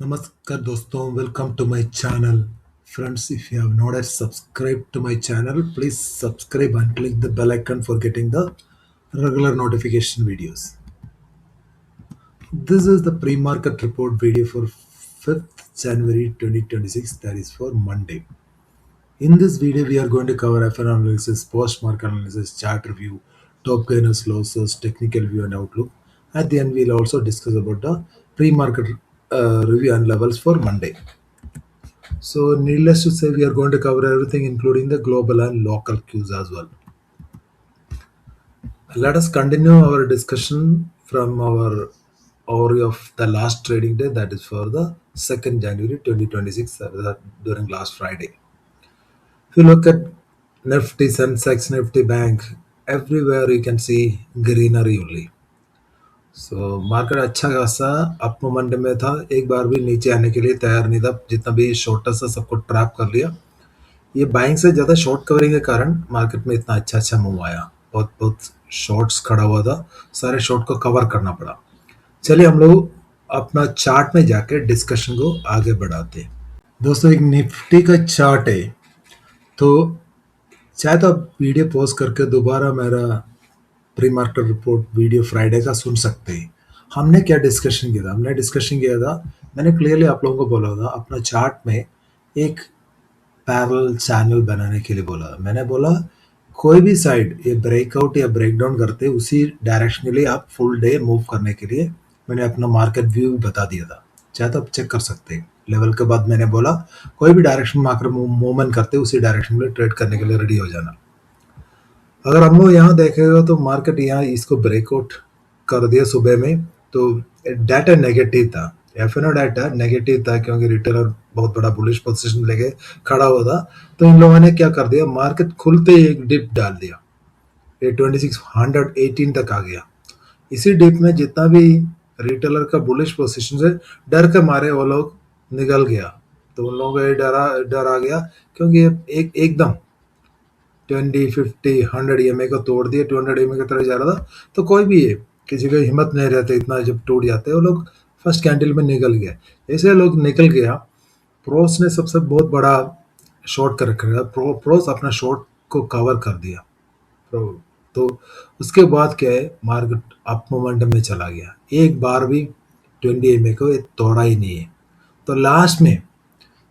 Namaskar doston, welcome to my channel. Friends, if you have not yet subscribed to my channel, please subscribe and click the bell icon for getting the regular notification videos. This is the pre-market report video for 5th January 2026, that is for Monday. In this video, we are going to cover FR analysis, post-market analysis, chart review, top gainers, losses, technical view and outlook. At the end, we'll also discuss about the pre-market review and levels for Monday. So, needless to say, we are going to cover everything, including the global and local cues as well. Let us continue our discussion from our overview of the last trading day, that is for the 2nd January 2026, during last Friday. If you look at Nifty, Sensex, Nifty Bank, everywhere you can see greenery only. So market अच्छा खासा up momentum में था, एक बार भी नीचे आने के लिए तैयार नहीं था. जितना भी शॉर्टर सा सबको ट्रैप कर लिया. ये बाइंग से ज़्यादा शॉर्ट कवरिंग के कारण मार्केट में इतना अच्छा मूव आया. बहुत बहुत शॉर्ट्स खड़ा हुआ था, सारे शॉर्ट को कवर करना पड़ा. चलिए हम लोग अपना चार्ट में जाकर डिस्कशन को आगे बढ़ाते हैं. दोस्तों, एक निफ्टी का चार्ट है, तो चाहे तो आप वीडियो पॉज करके दोबारा मेरा pre market report video Friday का सुन सकते हैं. हमने क्या डिस्कशन किया था? मैंने क्लियरली आप लोगों को बोला था अपना चार्ट में एक पैरेलल चैनल बनाने के लिए बोला. मैंने बोला कोई भी साइड ये ब्रेकआउट या ब्रेकडाउन करते उसी डायरेक्शन के लिए आप फुल डे मूव करने के लिए मैंने अपना मार्केट व्यू भी बता दिया था. चाहे तो आप चेक कर सकते हैं. लेवल के बाद मैंने बोला कोई भी डायरेक्शन मार्केट मूवमेंट करते उसी डायरेक्शन में ट्रेड करने के लिए रेडी हो जाना. अगर हम लोग यहाँ देखेगा तो मार्केट यहाँ इसको ब्रेकआउट कर दिया सुबह में, तो डाटा नेगेटिव था. एफएनओ डाटा नेगेटिव था क्योंकि रिटेलर बहुत बड़ा बुलिश पोजीशन लेके खड़ा हुआ था. तो इन लोगों ने क्या कर दिया, मार्केट खुलते ही एक डिप डाल दिया. ये 2618 तक आ गया. इसी डिप में जितना भी रिटेलर का बुलिश पोजीशन से डर के मारे वो लोग निकल गया. तो उन लोगों को ये डर आ गया क्योंकि एकदम 20, 50, 100 EMA को तोड़ दिया. 200 EMA की तरफ जा रहा था. तो कोई भी है, किसी को हिम्मत नहीं रहता इतना, जब टूट जाते वो लोग फर्स्ट कैंडल में निकल गया. ऐसे लोग निकल गया. प्रोस ने सबसे बहुत बड़ा शॉर्ट कर रखा. प्रोस अपना शॉर्ट को कवर कर दिया. तो उसके बाद क्या है, मार्केट अप मोमेंटम में चला गया. एक बार भी 20 EMA को तोड़ा ही नहीं है. तो लास्ट में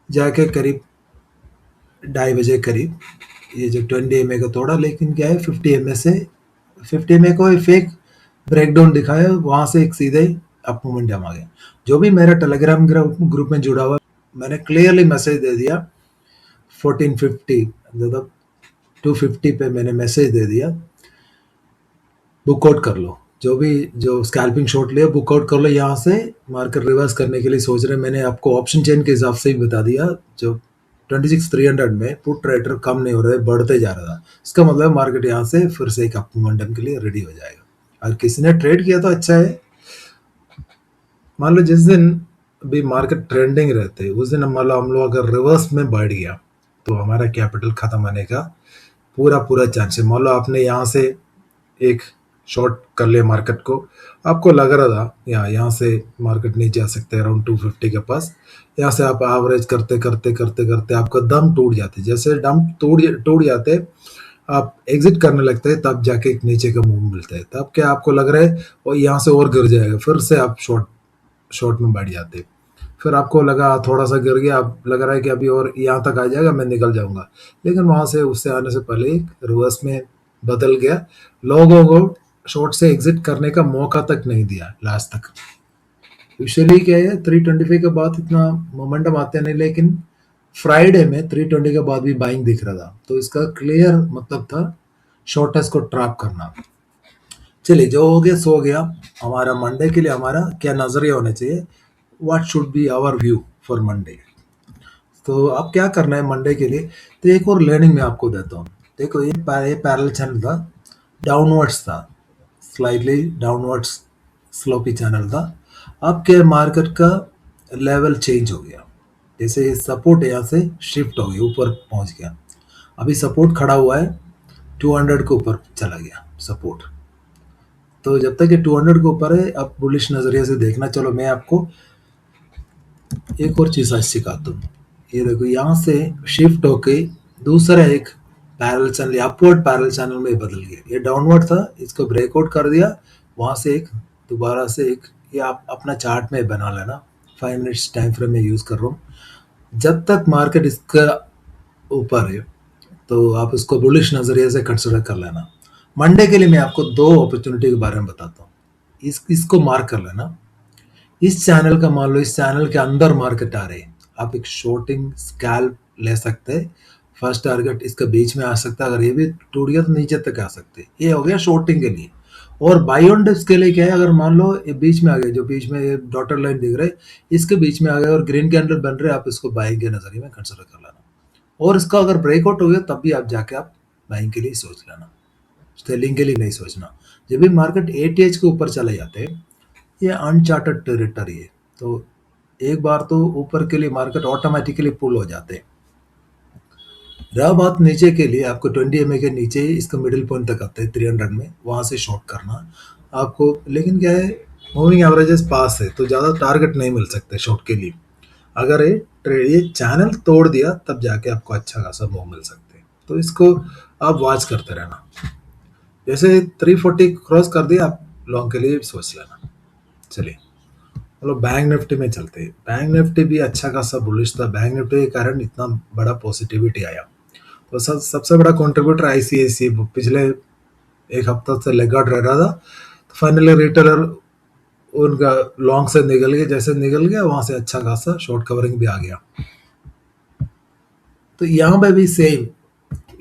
जाके करीब 2:30 बजे करीब ये जो 20 EMA को तोड़ा, लेकिन क्या है 50 EMA को फेक ब्रेकडाउन दिखाया. वहां से एक सीधे अप मोमेंटम आ गया. जो भी मेरा टेलीग्राम ग्रुप में जुड़ा हुआ, मैंने क्लियरली मैसेज दे दिया 1450 मतलब 250 पे मैंने मैसेज दे दिया, बुकआउट कर लो. जो स्कैल्पिंग शॉट लिया बुकआउट कर लो. यहाँ से मार्केट रिवर्स करने के लिए सोच रहे. मैंने आपको ऑप्शन चेन के हिसाब से ही बता दिया. जो 26300 में पुट ट्रेडर कम नहीं हो रहे, बढ़ते जा रहा था. इसका मतलब मार्केट यहाँ से फिर से एक अप मोमेंटम के लिए रेडी हो जाएगा. और किसी ने ट्रेड किया तो अच्छा है. मान लो जिस दिन भी मार्केट ट्रेंडिंग रहते है उस दिन मान लो हम लोग अगर रिवर्स में बढ़ गया तो हमारा कैपिटल खत्म होने का पूरा चांस है. मान लो आपने यहाँ से एक शॉर्ट कर लिया मार्केट को, आपको लग रहा था यहाँ से मार्केट नहीं जा सकते अराउंड 250 के पास. यहाँ से आप एवरेज करते आपका दम टूट जाते. जैसे दम टूट जाते आप एग्जिट करने लगते हैं, तब जाके एक नीचे का मूव मिलता है. तब क्या आपको लग रहा है और यहाँ से और गिर जाएगा, फिर से आप शॉर्ट में बैठ जाते. फिर आपको लगा थोड़ा सा गिर गया, आप लग रहा है कि अभी और यहाँ तक आ जाएगा, मैं निकल जाऊंगा. लेकिन वहां से उससे आने से पहले रिवर्स में बदल गया. लोगों को शॉर्ट से एग्जिट करने का मौका तक नहीं दिया लास्ट तक. यूजुअली क्या है 325 के बाद इतना मोमेंटम आते नहीं, लेकिन फ्राइडे में 320 के बाद भी बाइंग दिख रहा था. तो इसका क्लियर मतलब था शॉर्टेस्ट को ट्रैप करना. चलिए, जो हो गया सो गया. हमारा मंडे के लिए हमारा क्या नजरिया होना चाहिए, what should be our view for Monday. तो अब क्या करना है मंडे के लिए, तो एक और लर्निंग मैं आपको देता हूँ. देखो ये पैरेलल चैनल था, डाउनवर्ड्स था, स्लाइटली डाउनवर्ड्स स्लोपी चैनल था. अब क्या मार्केट का लेवल चेंज हो गया. जैसे सपोर्ट यहाँ से शिफ्ट हो गया, ऊपर पहुंच गया. अभी सपोर्ट खड़ा हुआ है 200 के ऊपर चला गया सपोर्ट. तो जब तक ये 200 के ऊपर है, अब बुलिश नजरिए से देखना. चलो मैं आपको एक और चीज़ आज सिखाता हूँ। ये देखो यहाँ से शिफ्ट होके दूसरा एक parallel channel upward parallel channel में बदल गया। ये डाउनवर्ड था, इसको ब्रेकआउट कर दिया। वहाँ से एक दोबारा से एक ये आप अपना चार्ट में बना लेना। 5 मिनट्स टाइम फ्रेम में यूज़ कर रहा हूँ। जब तक मार्केट इसका ऊपर है तो आप इसको बुलिश नज़रिए से कंसिडर कर लेना। मंडे के लिए मैं आपको दो अपॉर्चुनिटी के बारे में बताता हूँ। इसको मार्क कर लेना। इस चैनल का मान लो इस चैनल के अंदर मार्केट आ रही है, आप एक शॉर्टिंग स्कैल्प ले सकते हैं। फर्स्ट टारगेट इसके बीच में आ सकता है, अगर ये भी टूट गया तो नीचे तक आ सकते हैं। ये हो गया शॉर्टिंग के लिए। और बाई ऑन डिप्स के लिए क्या है, अगर मान लो ये बीच में आ गया, जो बीच में ये डॉटर लाइन दिख रहा है इसके बीच में आ गया और ग्रीन कैंडल बन रहे हैं, आप इसको बाइंग के नजरिए में कंसिडर कर लेना। और इसका अगर ब्रेकआउट हो गया तब भी आप जाके आप बाइंग के लिए सोच लेना, सेलिंग के लिए नहीं सोचना। जब भी मार्केट एटीएच के ऊपर चले जाते हैं, ये अनचार्टेड टेरिटरी है, तो एक बार तो ऊपर के लिए मार्केट ऑटोमेटिकली पुल हो जाते हैं। रहा बात नीचे के लिए, आपको 20 MA के नीचे इसका मिडिल पॉइंट तक आते हैं 300 में, वहां से शॉर्ट करना आपको। लेकिन क्या है, मूविंग एवरेजेस पास है तो ज़्यादा टारगेट नहीं मिल सकते शॉर्ट के लिए। अगर ये चैनल तोड़ दिया तब जाके आपको अच्छा खासा मूव मिल सकते हैं, तो इसको आप वॉच करते रहना। जैसे 340 क्रॉस कर दिया, आप लॉन्ग के लिए सोच लेना। चलिए चलो बैंक निफ्टी में चलते हैं। बैंक निफ्टी भी अच्छा खासा बुलिश था। बैंक निफ्टी के कारण इतना बड़ा पॉजिटिविटी आया। तो सबसे बड़ा कंट्रीब्यूटर आईसीआईसी पिछले एक हफ्ता से लेगार्ड रह रहा था, तो फाइनली रिटेलर उनका लॉन्ग से निकल गया। जैसे निकल गया वहां से अच्छा खासा शॉर्ट कवरिंग भी आ गया। तो यहाँ पे भी सेम,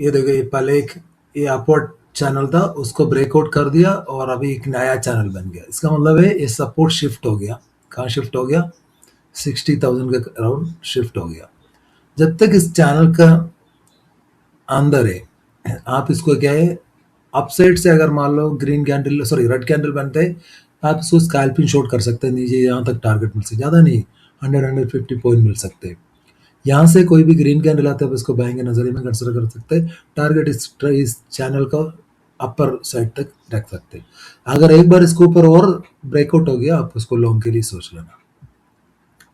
ये देखो ये पहले एक ये अपवर्ड चैनल था, उसको ब्रेकआउट कर दिया और अभी एक नया चैनल बन गया। इसका मतलब है ये सपोर्ट शिफ्ट हो गया। कहाँ शिफ्ट हो गया? 60,000 के अराउंड शिफ्ट हो गया। जब तक इस चैनल का अंदर है, आप इसको क्या है, अपसाइड से अगर मान लो green candle sorry red candle बनते हैं, आप इसको स्कैल्पिंग शॉर्ट कर सकते हैं नीचे, यहाँ तक टारगेट मिल सकते, ज़्यादा नहीं, 100-150 पॉइंट मिल सकते हैं। यहाँ से कोई भी ग्रीन कैंडल आता है, आप इसको बाइंग के नजरिए में कंसिडर कर सकते हैं। टारगेट इस चैनल का अपर साइड तक रख सकते हैं। अगर एक बार इसके ऊपर और ब्रेकआउट हो गया, आप उसको लॉन्ग के लिए सोच लेना।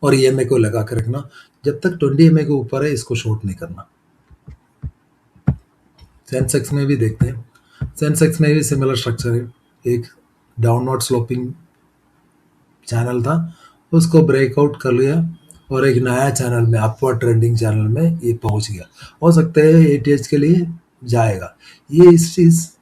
और ईएमए को लगा के रखना, जब तक 20 MA के ऊपर है इसको शॉर्ट नहीं करना। सेंसेक्स में भी देखते हैं, सेंसेक्स में भी सिमिलर स्ट्रक्चर है। एक डाउनवर्ड स्लोपिंग चैनल था, उसको ब्रेकआउट कर लिया और एक नया चैनल में अपवर्ड ट्रेंडिंग चैनल में ये पहुंच गया। हो सकता है एटीएच के लिए जाएगा। ये इस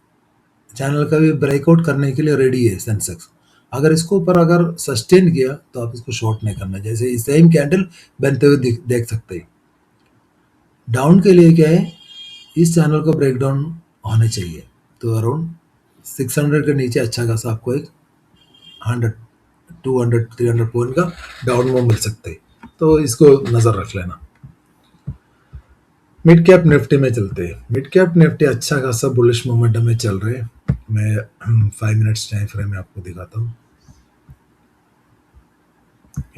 चैनल का भी ब्रेकआउट करने के लिए रेडी है सेंसेक्स। अगर इसको ऊपर अगर सस्टेन किया तो आप इसको शॉर्ट नहीं करना। जैसे सेम कैंडल बनते हुए देख सकते हैं। डाउन के लिए क्या है, इस चैनल को ब्रेक डाउन होने चाहिए, तो अराउंड 600 के नीचे अच्छा खासा आपको एक 100-200-300 पॉइंट का डाउन मूव मिल सकते हैं, तो इसको नज़र रख लेना। मिड कैप निफ्टी में चलते हैं। मिड कैप निफ्टी अच्छा खासा बुलिश मोमेंटम में चल रहे हैं। मैं 5 मिनट्स टाइम फ्रेम में आपको दिखाता हूँ।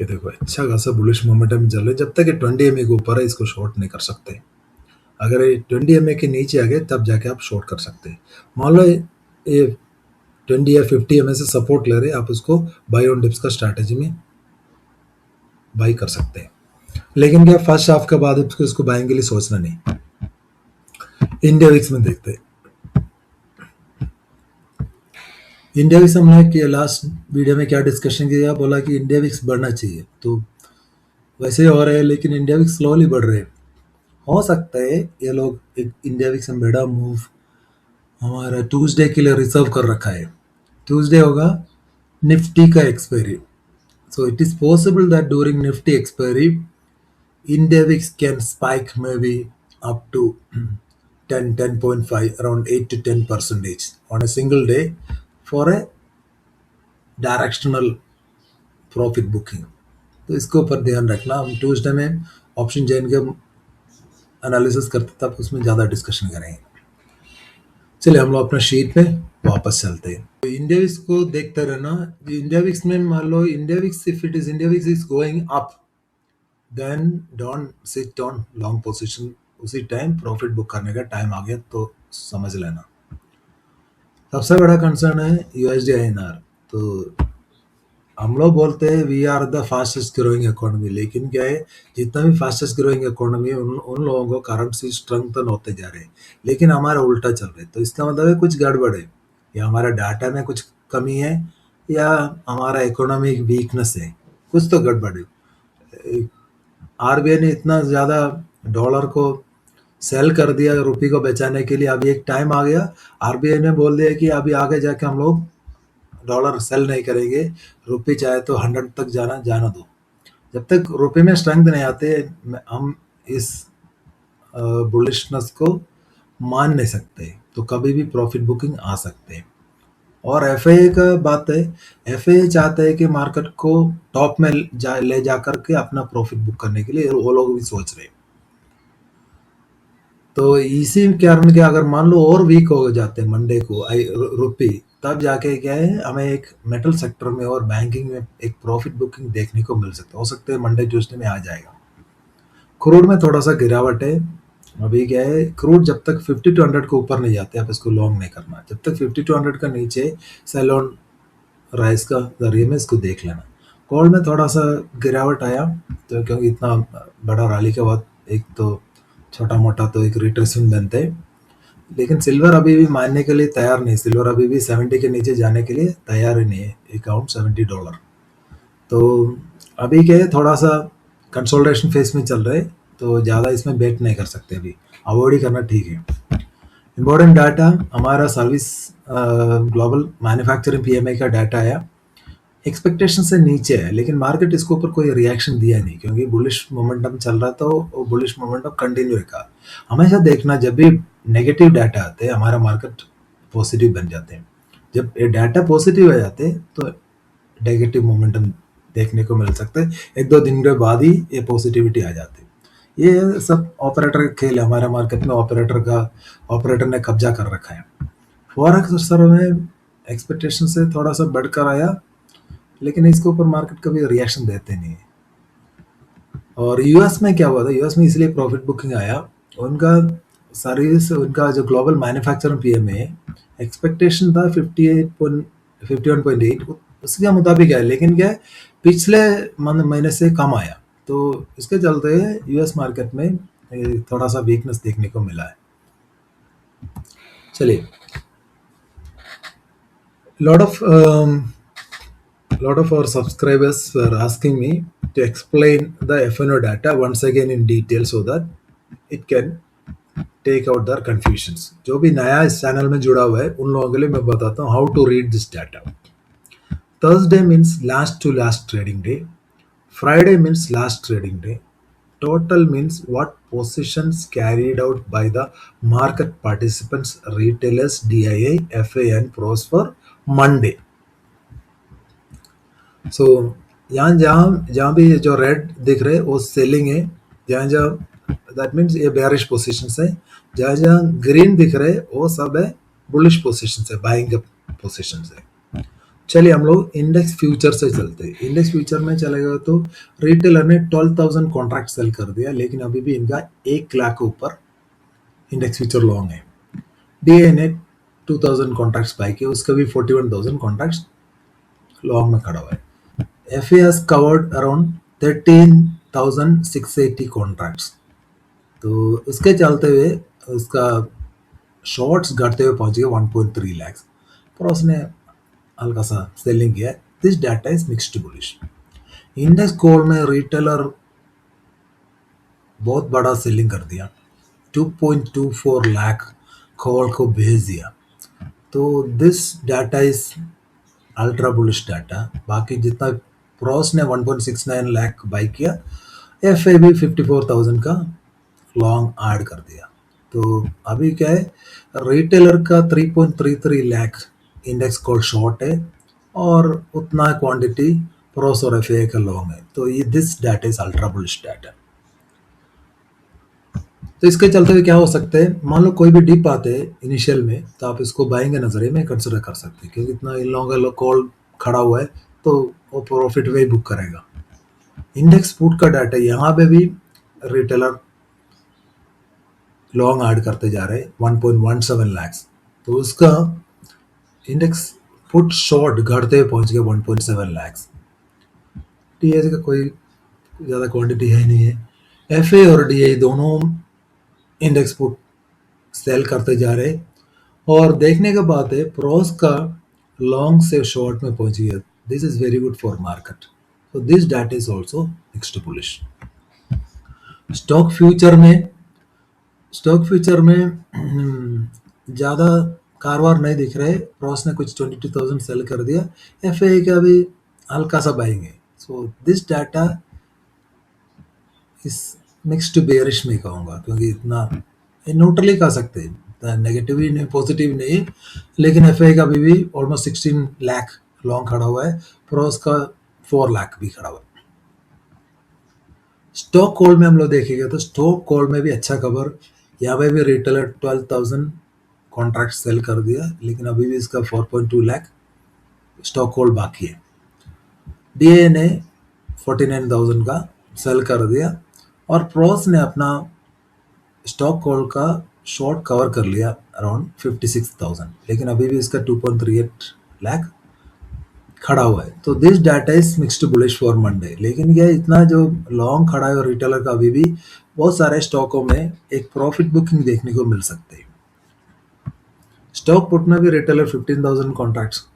ये देखो अच्छा खासा बुलिश मोमेंटम में चल रहा है। जब तक ये 20 MA के ऊपर है इसको शॉर्ट नहीं कर सकते। अगर ये 20 MA के नीचे आ गए तब जाके आप शॉर्ट कर सकते हैं। मान लो ये 20 या 50 MA से सपोर्ट ले रहे हैं, आप उसको बाई ऑन डिप्स का स्ट्रैटेजी में बाई कर सकते हैं। लेकिन क्या फर्स्ट हाफ के बाद इसको बाइंग के लिए सोचना नहीं। इंडिया विक्स में देखते हैं। इंडिया विक्स हमने किया लास्ट वीडियो में क्या डिस्कशन किया, बोला कि इंडिया विक्स बढ़ना चाहिए, तो वैसे हो रहा है, लेकिन इंडिया विक्स स्लोली बढ़ रहे हैं। हो सकता है ये लोग एक इंडिया विक्स में बड़ा मूव हमारा ट्यूसडे के लिए रिजर्व कर रखा है। ट्यूसडे होगा निफ्टी का expiry, so it is possible that during Nifty expiry, Indevix can spike maybe up to 10.5, around 8 to 10 percentage on a single day for a directional profit booking. तो इसके ऊपर ध्यान रखना। हम ट्यूसडे में ऑप्शन चेन के analysis करते तब उसमें ज़्यादा डिस्कशन करेंगे। चलिए हम लोग अपना शीट पे वापस चलते हैं। तो इंडिया विक्स को देखते रहना। इंडिया विक्स में मान लो India VIX, if it is India VIX is going up, then don't sit on long position. उसी टाइम प्रॉफिट बुक करने का टाइम आ गया तो समझ लेना। सबसे बड़ा कंसर्न है यूएसडी आईएनआर। तो हम लोग बोलते हैं we are the fastest growing economy, लेकिन क्या है, जितना भी फास्टेस्ट ग्रोइंग इकोनॉमी है उन लोगों को करेंसी स्ट्रेंथन होते जा रहे हैं, लेकिन हमारा उल्टा चल रहा है। तो इसका मतलब है कुछ गड़बड़ है, या हमारा डाटा में कुछ कमी है, या हमारा इकोनॉमिक वीकनेस है, कुछ तो गड़बड़ है। आरबीआई ने इतना ज़्यादा डॉलर को सेल कर दिया रुपये को बचाने के लिए, अभी एक टाइम आ गया, आरबीआई ने बोल दिया कि अभी आगे जाके हम लोग डॉलर सेल नहीं करेंगे, रुपये चाहे तो 100 तक जाना दो। जब तक रुपये में स्ट्रेंथ नहीं आते, हम इस बुलिशनेस को मान नहीं सकते, तो कभी भी प्रॉफिट बुकिंग आ सकते हैं। और एफआईए का बात है, एफआईए चाहते हैं कि मार्केट को टॉप में ले जा करके अपना प्रॉफिट बुक करने के लिए वो लोग भी सोच रहे हैं। तो इसी कारण के अगर मान लो और वीक हो जाते हैं मंडे को रुपये, तब जाके क्या है, हमें एक मेटल सेक्टर में और बैंकिंग में एक प्रॉफिट बुकिंग देखने को मिल सकता है। हो सकता है मंडे ट्यूसडे में आ जाएगा। क्रूड में थोड़ा सा गिरावट है। अभी क्या है, क्रूड जब तक 50 टू 100 के ऊपर नहीं जाते आप इसको लॉन्ग नहीं करना, जब तक 50 टू 100 का नीचे सेल ऑन राइस का जरिए में इसको देख लेना। गोल्ड में थोड़ा सा गिरावट आया, तो क्योंकि इतना बड़ा रैली के बाद एक तो छोटा मोटा तो एक रिट्रेसमेंट बनते हैं, लेकिन सिल्वर अभी भी मानने के लिए तैयार नहीं। सिल्वर अभी भी 70 के नीचे जाने के लिए तैयार ही नहीं है, अकाउंट $70। तो अभी क्या है, थोड़ा सा कंसोलिडेशन फेज में चल रहे, तो ज़्यादा इसमें बेट नहीं कर सकते, अभी अवॉइड ही करना ठीक है। इम्पोर्टेंट डाटा हमारा सर्विस ग्लोबल मैन्युफैक्चरिंग पीएमआई का डाटा आया, एक्सपेक्टेशन से नीचे है, लेकिन मार्केट इसके ऊपर कोई रिएक्शन दिया नहीं, क्योंकि बुलिश मोमेंटम चल रहा, तो वो बुलिश मोमेंटम कंटिन्यू रखा। हमेशा देखना, जब भी नेगेटिव डाटा आते हैं हमारा मार्केट पॉजिटिव बन जाते हैं, जब ये डाटा पॉजिटिव आ जाते हैं तो नेगेटिव मोमेंटम देखने को मिल सकता है, एक दो दिन के बाद ही ये पॉजिटिविटी आ जाती है। ये सब ऑपरेटर का खेल है, हमारे मार्केट में ऑपरेटर ने कब्जा कर रखा है। फॉरेक्स सर में एक्सपेक्टेशन से थोड़ा सा बढ़कर आया, लेकिन इसके ऊपर मार्केट कभी रिएक्शन देते नहीं है। और यूएस में क्या हुआ था, यूएस में इसलिए प्रॉफिट बुकिंग आया, उनका सर्विस, उनका जो ग्लोबल मैन्युफैक्चरिंग पीएमए एक्सपेक्टेशन था 51.8, उसके मुताबिक है, लेकिन क्या है, पिछले महीने से कम आया, तो इसके चलते यूएस मार्केट में थोड़ा सा वीकनेस देखने को मिला है। चलिए, lot of lot of our subscribers were asking me to explain the FNO data once again in detail so that it can take out their confusions. जो भी नया इस चैनल में जुड़ा हुआ है उन लोगों के लिए मैं बताता हूँ how to read this data. Thursday means last to last trading day. Friday means last trading day. Total means what positions carried out by the market participants, retailers, DIA, FA and pros for Monday. सो यहाँ जहाँ जहाँ भी जो red दिख रहे वो selling है, जहाँ जहाँ दैट मीन्स ये बेयरिश पोजीशंस है, जहाँ जहाँ ग्रीन दिख रहे वो सब है बुलिश पोजीशंस है, बाइंग पोजीशंस है। चलिए हम लोग इंडेक्स फ्यूचर से चलते हैं। इंडेक्स फ्यूचर में चलेगा तो रिटेलर ने 12,000 कॉन्ट्रैक्ट सेल कर दिया, लेकिन अभी भी इनका 1 लाख के ऊपर इंडेक्स फ्यूचर लॉन्ग है। डीए ने 2,000 कॉन्ट्रैक्ट्स बाई किए, उसका भी 41,000 कॉन्ट्रैक्ट्स लॉन्ग में खड़ा हुआ है। FA has covered around 13,680 contracts, तो उसके चलते हुए उसका शॉर्ट्स घटते हुए पहुंच गए 1.3 लाख, पर उसने हल्का सा सेलिंग किया। This data is mixed bullish. Index call में रिटेलर बहुत बड़ा सेलिंग कर दिया, 2.24 लाख कॉल को भेज दिया, तो this data is ultra bullish data. बाकी जितना प्रोस ने 1.69 लाख बाई किया, एफ ए भी 54,000 का लॉन्ग ऐड कर दिया। तो अभी क्या है, रिटेलर का 3.33 लाख इंडेक्स कॉल शॉर्ट है और उतना क्वांटिटी प्रोस और एफ ए का लॉन्ग है, तो ये this data is ultra bullish data. तो इसके चलते हुए क्या हो सकता है, मान लो कोई भी डिप आते हैं इनिशियल में, तो आप इसको बाइंग के नजरिए में कंसिडर कर सकते हैं, क्योंकि इतना इन लोगों का कॉल खड़ा हुआ है तो वो प्रॉफिट वही बुक करेगा। इंडेक्स पुट का डाटा, यहाँ पे भी रिटेलर लॉन्ग ऐड करते जा रहे हैं 1.17 लाख, तो उसका इंडेक्स पुट शॉर्ट घटते हुए पहुंच गए 1.7 लाख। टीए का कोई ज़्यादा क्वांटिटी है नहीं है। एफए और डीए दोनों इंडेक्स पुट सेल करते जा रहे, और देखने का बात है प्रोस का लॉन्ग से शॉर्ट में पहुंच गया। This is very good for market, so this data is also next bullish. Stock future में स्टॉक फ्यूचर में ज़्यादा कारोबार नहीं दिख रहे। प्रॉस ने कुछ 22,000 सेल कर दिया। एफ का भी हल्का सा बाइंग है। सो दिस डाटा इस मिक्स टू बेयरिश में कहूँगा, क्योंकि इतना न्यूट्रली कह सकते हैं, नेगेटिव ही नहीं पॉजिटिव नहीं, लेकिन एफ का भी ऑलमोस्ट 16 लाख लॉन्ग खड़ा हुआ है। प्रॉस का 4 लाख भी खड़ा हुआ है। स्टॉक कॉल में हम लोग देखेंगे तो स्टॉक कॉल में भी अच्छा खबर, यहाँ पे भी रिटेलर 12,000 कॉन्ट्रैक्ट सेल कर दिया, लेकिन अभी भी इसका 4.2 लाख स्टॉक कॉल बाकी है। डीए ने 49,000 का सेल कर दिया, और प्रॉस ने अपना स्टॉक कॉल का शॉर्ट कवर कर लिया अराउंड 56,000, लेकिन अभी भी इसका 2.38 लाख खड़ा हुआ है। तो this data is mixed bullish for Monday, लेकिन ये इतना जो लॉन्ग खड़ा है और रिटेलर का अभी भी बहुत सारे स्टॉकों में एक प्रॉफिट बुकिंग देखने को मिल सकते हैं। स्टॉक पुट में भी रिटेलर 15,000 कॉन्ट्रैक्ट्स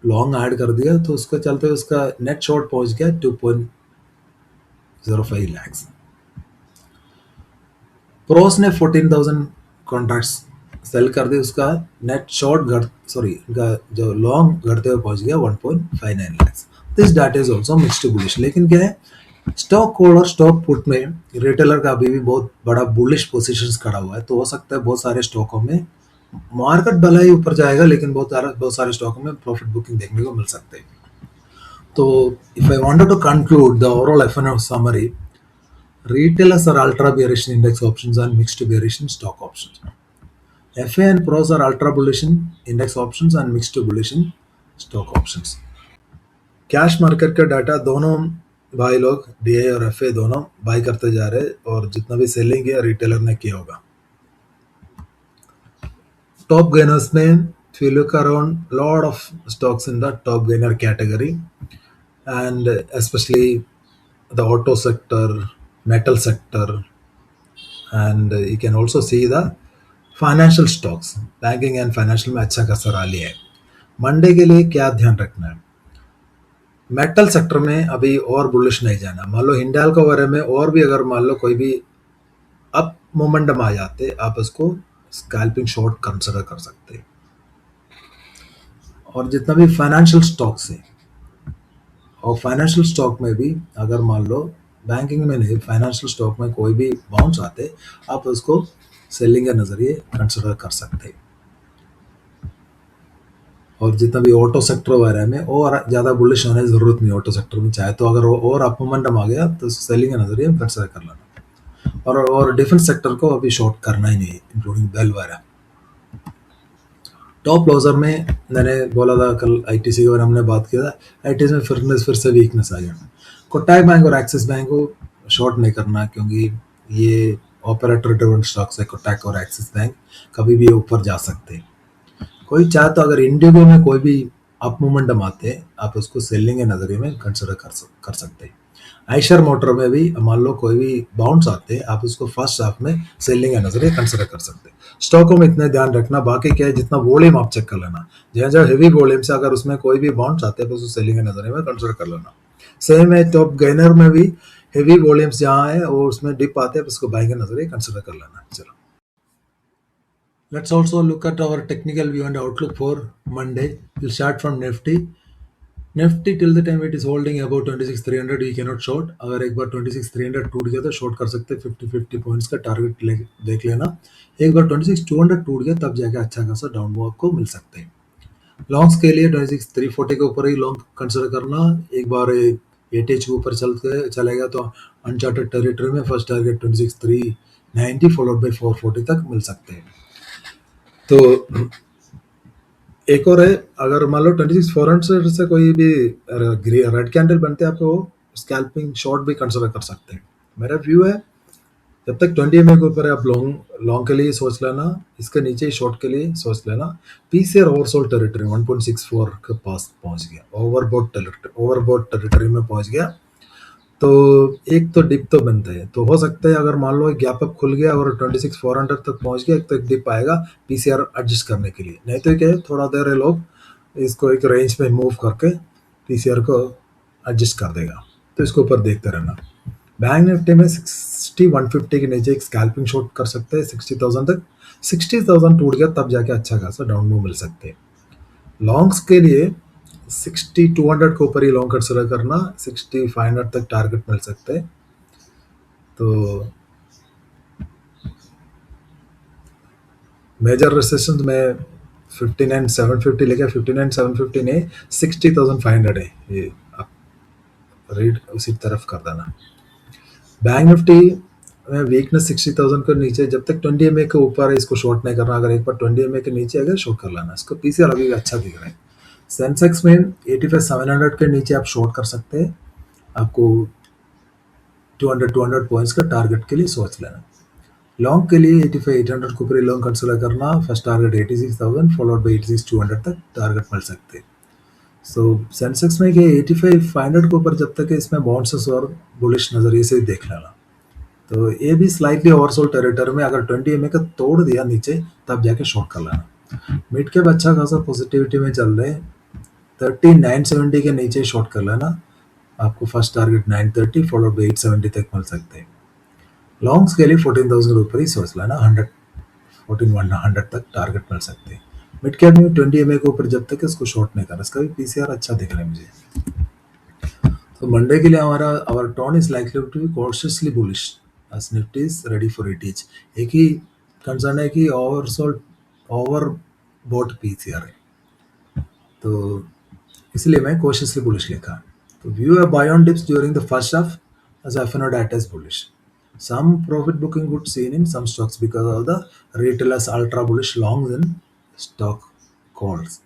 लॉन्ग ऐड कर दिया, तो उसके चलते उसका नेट शॉर्ट पहुंच गया 2.05 लाख। प्रोस ने 14,000 कॉन्ट्रैक्ट्स सेल कर दिए, उसका नेट शॉर्ट जो लॉन्ग घटते हुए पहुंच गया 1.59 lakh. This data is also mixed bullish, लेकिन क्या है स्टॉक कॉल और स्टॉक पुट में रिटेलर का अभी भी बहुत बड़ा बुलिश पोजीशंस खड़ा हुआ है। तो हो सकता है बहुत सारे स्टॉकों में मार्केट भला ही ऊपर जाएगा, लेकिन बहुत सारे स्टॉकों में प्रॉफिट बुकिंग देखने को मिल सकते हैं। तो if I wanted to conclude the overall F and O summary, retailers are ultra bearish in index options and mixed bearish in stock options. FA and pros are ultra bullish in index options and mixed bullish in stock options. Cash market का data दोनों भाई लोग DA और FA दोनों by करते जा रहे हैं, और जितना भी सेलिंग है रिटेलर ने किया होगा। टॉप गेनर्स में if you look around lot of stocks in the top gainer category, and especially the auto sector, metal sector, and you can also see the financial stocks, banking and financial में अच्छा खासा rally है। Monday के लिए क्या ध्यान रखना है, मेटल सेक्टर में अभी और बुलिश नहीं जाना। मान लो हिंडाल्को वगैरह में और भी अगर मान लो कोई भी अप मोमेंटम आ जाते, आप उसको स्कैल्पिंग शॉर्ट कंसिडर कर सकते हैं। और जितना भी फाइनेंशियल स्टॉक्स है, और फाइनेंशियल स्टॉक में भी अगर मान लो बैंकिंग में नहीं, फाइनेंशियल स्टॉक में कोई भी बाउंस आते, आप उसको सेलिंग के नज़रिए कंसिडर कर सकते हैं। और जितना भी ऑटो सेक्टर वगैरह में और ज़्यादा बुलिश होने की ज़रूरत नहीं। ऑटो सेक्टर में चाहे तो अगर और अप मोमेंटम आ गया तो सेलिंग के नज़रिए कंसिडर कर लेना। और डिफेंस सेक्टर को अभी शॉर्ट करना ही नहीं, इंक्लूडिंग बेल वगैरह। टॉप लॉजर में मैंने बोला था कल आईटीसी के बारे में हमने बात किया था, आईटीसी में फिर से वीकनेस आ गया। कोटक बैंक और एक्सिस बैंक को शॉर्ट नहीं करना, क्योंकि ये ऑपरेटर ड्रिवन स्टॉक्स है। कोटक और एक्सिस बैंक कभी भी ऊपर जा सकते हैं। कोई चाहे तो अगर इंडिगो में कोई भी अप मोमेंटम आते हैं, आप उसको सेलिंग के नज़रिए में कंसिडर कर सकते हैं। आयशर मोटर में भी मान लो कोई भी बाउंस आते हैं, आप उसको फर्स्ट हाफ में सेलिंग का नजरिए कंसिडर कर सकते हैं। स्टॉकों में इतने ध्यान रखना, बाकी क्या है जितना वॉल्यूम आप चेक कर लेना, जहाँ जहाँ हेवी वॉल्यूम से अगर उसमें कोई भी बाउंस आते हैं तो उसको सेलिंग के नजरिए में कंसिडर कर लेना। सेम है टॉप गेनर में भी हेवी वॉल्यूम्स जहाँ है और उसमें डिप आते हैं, उसको बाइंग के नजरिए कंसिडर कर लेना। चलो, let's also look at our technical view and outlook for Monday. We'll start from Nifty. Nifty till the time it is holding about 26,300, we cannot short. अगर एक बार 26,300 टूट गया तो शॉर्ट कर सकते हैं। 50 पॉइंट्स का टारगेट देख लेना। एक बार 26,200 टूट गया तब जाके अच्छा खासा डाउन मूव आपको मिल सकते हैं। लॉन्ग्स के लिए 26,340 के ऊपर ही लॉन्ग कंसिडर करना। एक बार एटीएच के ऊपर चलेगा तो अनचार्टेड टेरिटरी में फर्स्ट टारगेट 26,390 फॉलोड बाय 440 तक मिल सकते हैं। तो एक और है, अगर मान लो 26,400 से कोई भी रेड कैंडल बनते हैं, आप वो स्कैल्पिंग शॉर्ट भी कंसिडर कर सकते हैं। मेरा व्यू है जब तक 20 के ऊपर है आप लॉन्ग लॉन्ग के लिए सोच लेना, इसके नीचे ही शॉर्ट के लिए सोच लेना। पीसीआर ओवरसोल्ड टेरिटरी 1.64 के पास पहुंच गया, ओवरबॉट टेरिटरी में पहुंच गया। तो एक तो डिप तो बनता है, तो हो सकता है अगर मान लो गैप अप खुल गया और 26,400 तक पहुंच गया, एक तो एक डिप आएगा पीसीआर एडजस्ट करने के लिए। नहीं तो क्या है, थोड़ा देर है लोग इसको एक रेंज में मूव करके पीसीआर को एडजस्ट कर देगा। तो इसके ऊपर देखते रहना। बैंक निफ्टी में 60-150 के नीचे एक स्कैल्पिंग शॉट कर सकते हैं 60,000 तक। 60,000 टूट गया तब जाके अच्छा खासा डाउन मूव मिल सकते हैं। लॉन्ग्स के लिए 60-200 के ऊपर ही लॉन्ग कंसिडर करना, 60-500 तक टारगेट मिल सकते हैं। तो मेजर रेसिस्टेंस में 59,750 लेके 59,750 नहीं 60,500 है, ये आप रीड उसी तरफ कर देना। बैंक निफ्टी में वीकनेस 60,000 के नीचे, जब तक 20 के ऊपर है इसको शॉर्ट नहीं करना। अगर एक बार 20 के नीचे अगर शॉर्ट कर लेना, इसको पीसीआर अभी भी अच्छा दिख रहा है। सेंसेक्स में 85,700 के नीचे आप शॉर्ट कर सकते हैं, आपको 200 पॉइंट्स का टारगेट के लिए सोच लेना। लॉन्ग के लिए 85,800 के ऊपर लॉन्ग कंसिडर करना, फर्स्ट टारगेट 86,000 फॉलोड बाई 86,200 तक टारगेट मिल सकते हैं। सो सेंसेक्स में 85,500 के ऊपर जब तक है इसमें बाउंसेस और बुलिश नजरिए से देख लेना। तो ये भी स्लाइटली ओवरसोल्ड टेरिटरी में अगर 20 का तोड़ दिया नीचे तब जाके शॉर्ट कर लेना। मिड कैप अच्छा खासा पॉजिटिविटी में चल रहे हैं, 3970 के नीचे शॉर्ट कर लेना, आपको फर्स्ट टारगेट 930 फॉलोड बाई 870 तक मिल सकते हैं। लॉन्ग्स के लिए 14,000 के ऊपर ही सोच लेना, 14,100 तक टारगेट मिल सकते हैं। मिड कैप में 20 के ऊपर जब तक इसको शॉर्ट नहीं करना, इसका भी पीसीआर अच्छा दिख रहा है मुझे। तो मंडे के लिए हमारा our tone is likely to be cautiously bullish as Nifty is ready for it each। एक ही कंसर्न है कि ओवर बोट पीसीआर है, तो इसलिए मैं cautiously bullish लिखा। तो view a buy on dips during the first half as FNO data is bullish। Some profit booking would seen in some stocks because of the retailers ultra bullish longs in stock calls।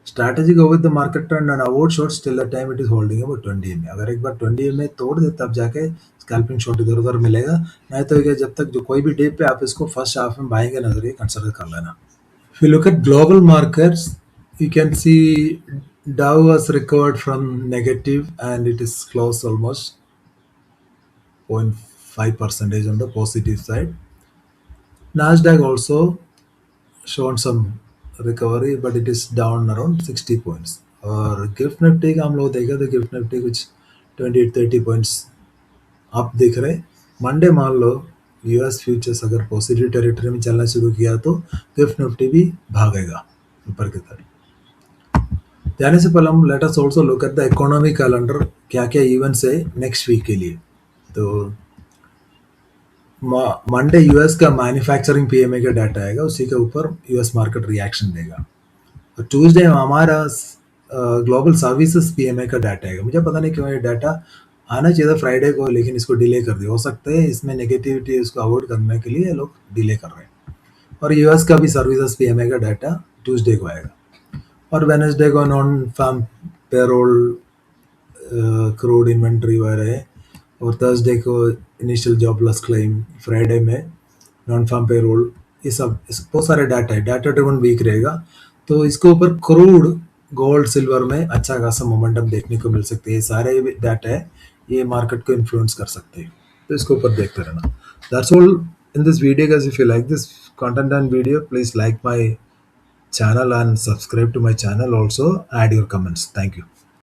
Strategy go with the market trend and avoid shorts till the time it is holding about 20 अगर एक बार 20 तोड़ दे तब जाके scalping shot इधर उधर मिलेगा। नहीं तो क्या, जब तक जो कोई भी डे पे आप इसको फर्स्ट हाफ में बाइंग के नजरिए कंसिडर कर लेना। If you look at global markets you can see Dow has recovered from negative and it is close almost 0.5% on the positive side. Nasdaq also shown some recovery but it is down around 60 points। और gift Nifty का हम लोग देखें तो gift Nifty कुछ 28-30 points up दिख रहे। Monday मान लो यूएस फ्यूचर्स अगर पॉजिटिव टेरिटरी में चलना शुरू किया तो गिफ्ट निफ्टी भी भागेगा ऊपर की तरफ। जाने से पहले हम let us also look at the economy calendar, क्या क्या इवेंट्स है नेक्स्ट वीक के लिए। तो मंडे यूएस का मैन्युफैक्चरिंग पीएमए का डाटा आएगा, उसी के ऊपर यूएस मार्केट रिएक्शन देगा। और ट्यूसडे हमारा global services PMA data data आएगा। मुझे पता नहीं क्यों ये डाटा आना चाहिए था फ्राइडे को, लेकिन इसको डिले कर दिया। हो सकता है इसमें नेगेटिविटी उसको अवॉइड करने के लिए लोग डिले कर रहे हैं। और यूएस का भी सर्विसेज पीएमए का डाटा ट्यूसडे को आएगा। और वेडनेसडे को non farm payroll, crude inventory वगैरह है। और थर्सडे को इनिशियल जॉबलेस क्लेम, फ्राइडे में नॉन फार्म पेरोल, ये सब बहुत सारे डाटा है। डाटा ड्रिवन वीक रहेगा, तो इसके ऊपर क्रूड, गोल्ड, सिल्वर में अच्छा खासा मोमेंटम देखने को मिल सकते हैं। सारे डाटा है, ये मार्केट को इन्फ्लुएंस कर सकते हैं, तो इसके ऊपर देखते रहना। That's all in this video guys. If you like this content and video, please like my channel and subscribe to my channel, also add your comments. Thank you.